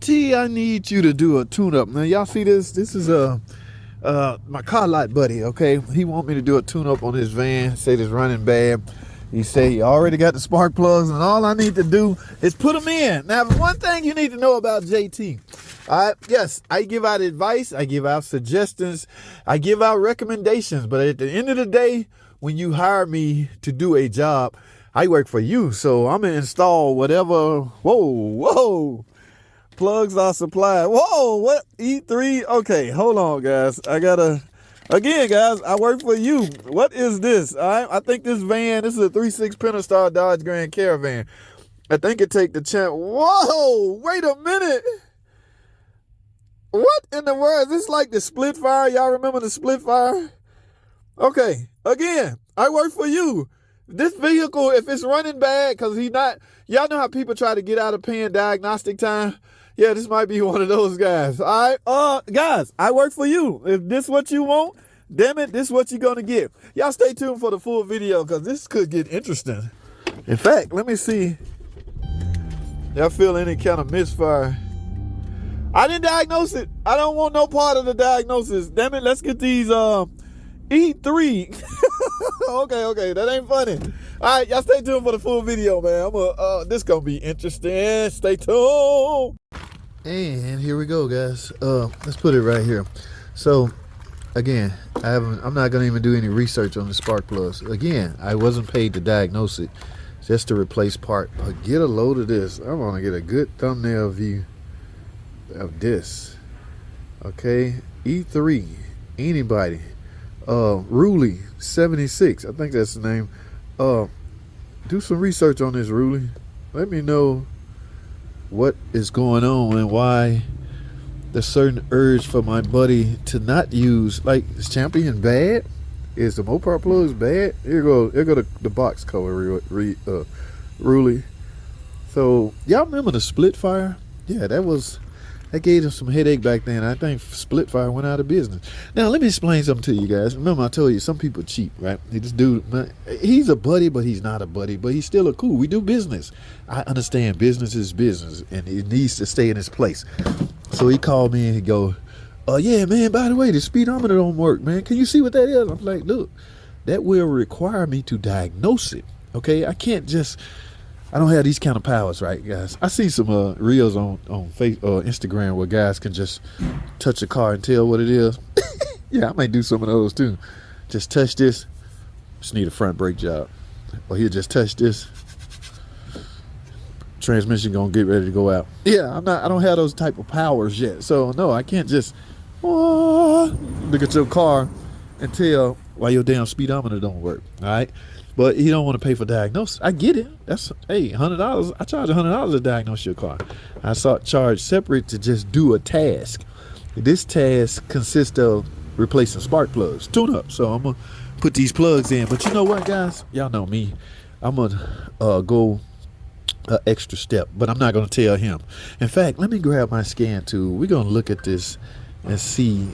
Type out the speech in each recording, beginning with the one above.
JT, I need you to do a tune-up. Now, y'all see this? This is my car lot buddy, okay? He want me to do a tune-up on his van. Said it's running bad. He said he already got the spark plugs, and all I need to do is put them in. Now, one thing you need to know about JT. Yes, I give out advice. I give out suggestions. I give out recommendations. But at the end of the day, when you hire me to do a job, I work for you. So I'm going to install whatever. Whoa. Plugs are supplied. Whoa, what? E3? Okay, hold on, guys. Again, guys, I work for you. What is this? I think this is a 3.6 Pentastar Dodge Grand Caravan. I think it take the champ. Whoa, wait a minute. What in the world? Is this like the split fire? Y'all remember the split fire? Okay, again, I work for you. This vehicle, if it's running bad, because y'all know how people try to get out of paying diagnostic time? Yeah, this might be one of those guys. All right, guys, I work for you. If this what you want, damn it, this is what you're going to get. Y'all stay tuned for the full video because this could get interesting. In fact, let me see. Y'all feel any kind of misfire? I didn't diagnose it. I don't want no part of the diagnosis. Damn it, let's get these E3. Okay, that ain't funny. All right, y'all stay tuned for the full video, man. This gonna be interesting. Stay tuned. And here we go, guys. Let's put it right here. So, again, I'm not gonna even do any research on the spark plugs. Again, I wasn't paid to diagnose it, just to replace part. But get a load of this. I want to get a good thumbnail view of this. Okay, E3. Anybody? Ruley 76. I think that's the name. Do some research on this, Ruley. Let me know what is going on and why there's certain urge for my buddy to not use. Like, is Champion bad? Is the Mopar plugs bad? Here go the box cover, Ruley. So y'all remember the split fire? Yeah, that gave him some headache back then. I think Splitfire went out of business. Now, let me explain something to you guys. Remember, I told you, some people cheap, right? This dude, he's a buddy, but he's not a buddy. But he's still a cool. We do business. I understand business is business, and it needs to stay in its place. So he called me, and he go, yeah, man, by the way, the speedometer don't work, man. Can you see what that is? I'm like, look, that will require me to diagnose it, okay? I don't have these kind of powers, right, guys? I see some reels on Facebook, Instagram where guys can just touch a car and tell what it is. Yeah, I might do some of those too. Just touch this. Just need a front brake job. Or he'll just touch this. Transmission gonna get ready to go out. Yeah, I don't have those type of powers yet. So no, I can't just look at your car and tell why your damn speedometer don't work. All right. But he don't want to pay for diagnosis. I get it. That's, hey, $100. I charge $100 to diagnose your car. I charge separate to just do a task. This task consists of replacing spark plugs, tune-up. So I'm going to put these plugs in. But you know what, guys? Y'all know me. I'm going to go an extra step. But I'm not going to tell him. In fact, let me grab my scan tool. We're going to look at this and see.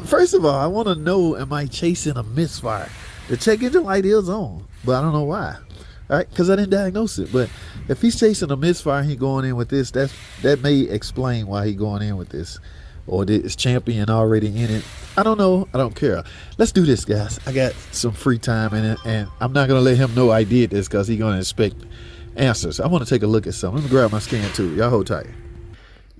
First of all, I want to know, am I chasing a misfire? The check engine light is on, but I don't know why. All right, because I didn't diagnose it. But if he's chasing a misfire, he going in with this. That may explain why he going in with this, or is Champion already in it? I don't know. I don't care. Let's do this, guys. I got some free time in it, and I'm not gonna let him know I did this because he's gonna expect answers. I want to take a look at something. Let me grab my scan too. Y'all hold tight.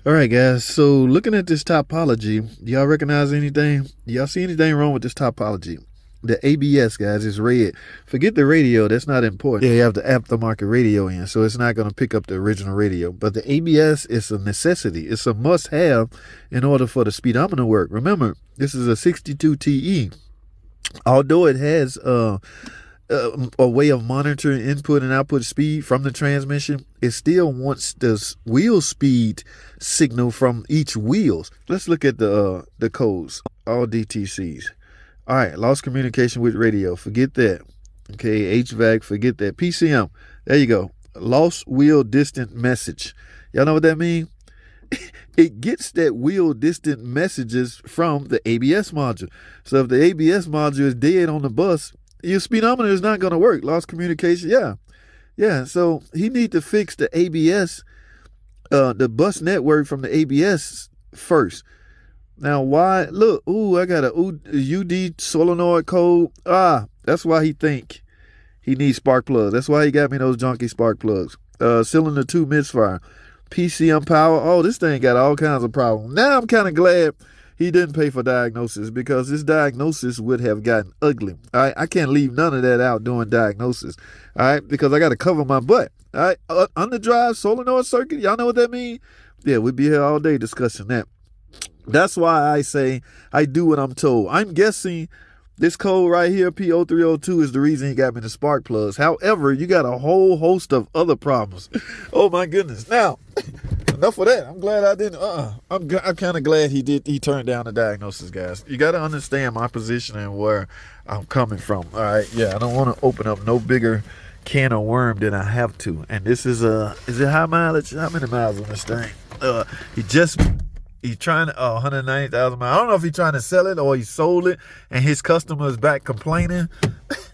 All right, guys. So looking at this topology, do y'all recognize anything? Do y'all see anything wrong with this topology? The ABS, guys, is red. Forget the radio. That's not important. Yeah, you have the aftermarket radio in, so it's not going to pick up the original radio. But the ABS is a necessity. It's a must-have in order for the speedometer to work. Remember, this is a 62 TE. Although it has a way of monitoring input and output speed from the transmission, it still wants the wheel speed signal from each wheels. Let's look at the codes. All DTCs. All right, lost communication with radio. Forget that. Okay, HVAC, forget that. PCM, there you go. Lost wheel distant message. Y'all know what that means? It gets that wheel distant messages from the ABS module. So if the ABS module is dead on the bus, your speedometer is not going to work. Lost communication, yeah. So he need to fix the ABS the bus network from the ABS first. Now why? Look, I got a UD solenoid code. That's why he think he needs spark plugs. That's why he got me those junky spark plugs. Cylinder 2 misfire. PCM power. Oh, this thing got all kinds of problems. Now I'm kind of glad he didn't pay for diagnosis, because this diagnosis would have gotten ugly. All right, I can't leave none of that out doing diagnosis. All right, because I got to cover my butt. All right, underdrive solenoid circuit. Y'all know what that means? Yeah, we'd be here all day discussing that. That's why I say I do what I'm told. I'm guessing this code right here, P0302, is the reason he got me the spark plugs. However, you got a whole host of other problems. Oh my goodness. Now, enough of that. I'm glad I didn't. I'm kind of glad he turned down the diagnosis, guys. You got to understand my position and where I'm coming from. All right. Yeah, I don't want to open up no bigger can of worm than I have to. And this is it high mileage? How many miles on this thing? He's trying to 190,000 miles. I don't know if he's trying to sell it or he sold it and his customer is back complaining.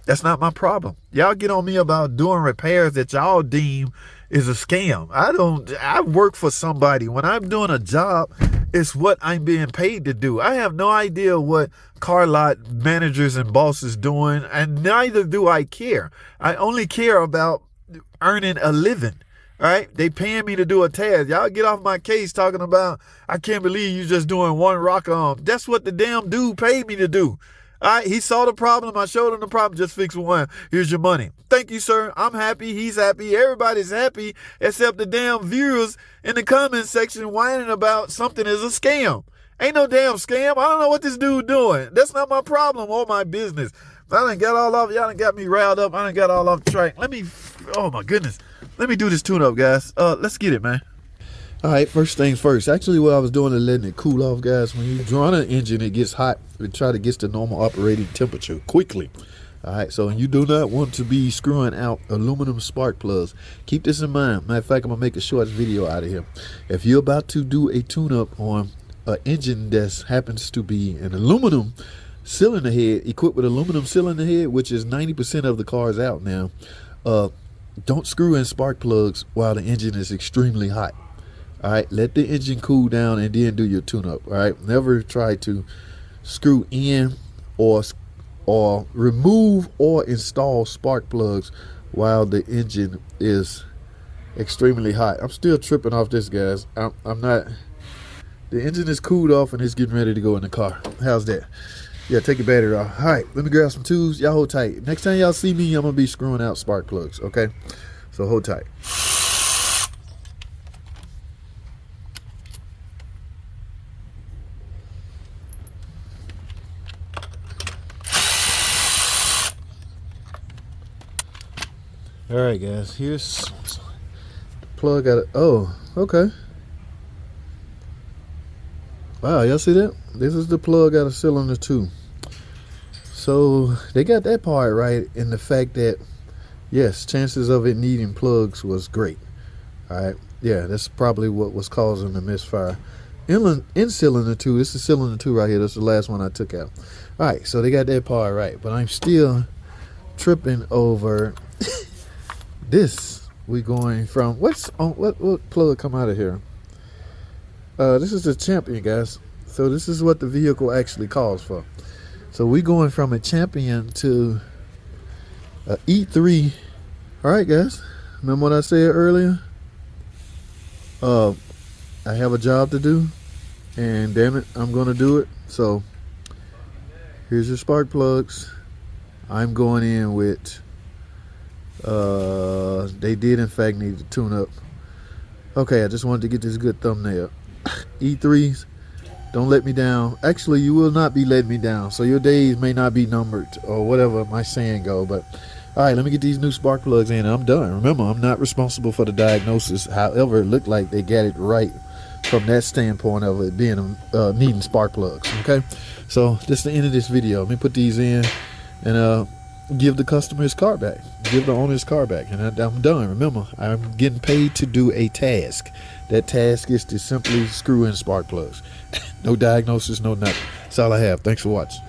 That's not my problem. Y'all get on me about doing repairs that y'all deem is a scam. I work for somebody. When I'm doing a job, it's what I'm being paid to do. I have no idea what car lot managers and bosses doing, and neither do I care. I only care about earning a living. All right, they paying me to do a task. Y'all get off my case talking about, I can't believe you just doing one rock arm. That's what the damn dude paid me to do. All right, he saw the problem. I showed him the problem. Just fix one. Here's your money. Thank you, sir. I'm happy. He's happy. Everybody's happy except the damn viewers in the comment section whining about something is a scam. Ain't no damn scam. I don't know what this dude doing. That's not my problem or my business. I done got all off. Y'all done got me riled up. I done got all off track. Oh my goodness. Let me do this tune-up, guys. Let's get it, man. All right, first things first. Actually, what I was doing is letting it cool off, guys. When you draw an engine, it gets hot. It try to get to normal operating temperature quickly. All right, so you do not want to be screwing out aluminum spark plugs. Keep this in mind. Matter of fact, I'm going to make a short video out of here. If you're about to do a tune-up on an engine that happens to be an aluminum cylinder head, equipped with aluminum cylinder head, which is 90% of the cars out now, don't screw in spark plugs while the engine is extremely hot. All right, let the engine cool down and then do your tune-up. All right, never try to screw in or remove or install spark plugs while the engine is extremely hot. I'm still tripping off this, guys. I'm not. The engine is cooled off and it's getting ready to go in the car. How's that? Yeah, take your battery off. All right, let me grab some tools. Y'all hold tight. Next time y'all see me, I'm going to be screwing out spark plugs, okay? So hold tight. All right, guys, here's plug out of, oh, okay. Wow, y'all see that? This is the plug out of cylinder 2. So they got that part right in the fact that, yes, chances of it needing plugs was great. All right, yeah, that's probably what was causing the misfire. In cylinder 2, this is cylinder 2 right here. This is the last one I took out. All right, so they got that part right, but I'm still tripping over this. We going from what plug come out of here? This is the Champion, guys. So this is what the vehicle actually calls for. So we going from a Champion to a E3. All right, guys. Remember what I said earlier? I have a job to do, and damn it, I'm gonna do it. So here's your spark plugs. I'm going in with. They did in fact need to tune up. Okay, I just wanted to get this good thumbnail. E3s, don't let me down. Actually, you will not be letting me down. So your days may not be numbered or whatever my saying go. But all right, let me get these new spark plugs in and I'm done. Remember, I'm not responsible for the diagnosis. However, it looked like they got it right from that standpoint of it being needing spark plugs. Okay, so this is the end of this video. Let me put these in and give the customer his car back, give the owner his car back, and I'm done. Remember, I'm getting paid to do a task. That task is to simply screw in spark plugs. No diagnosis, no nothing. That's all I have. Thanks for watching.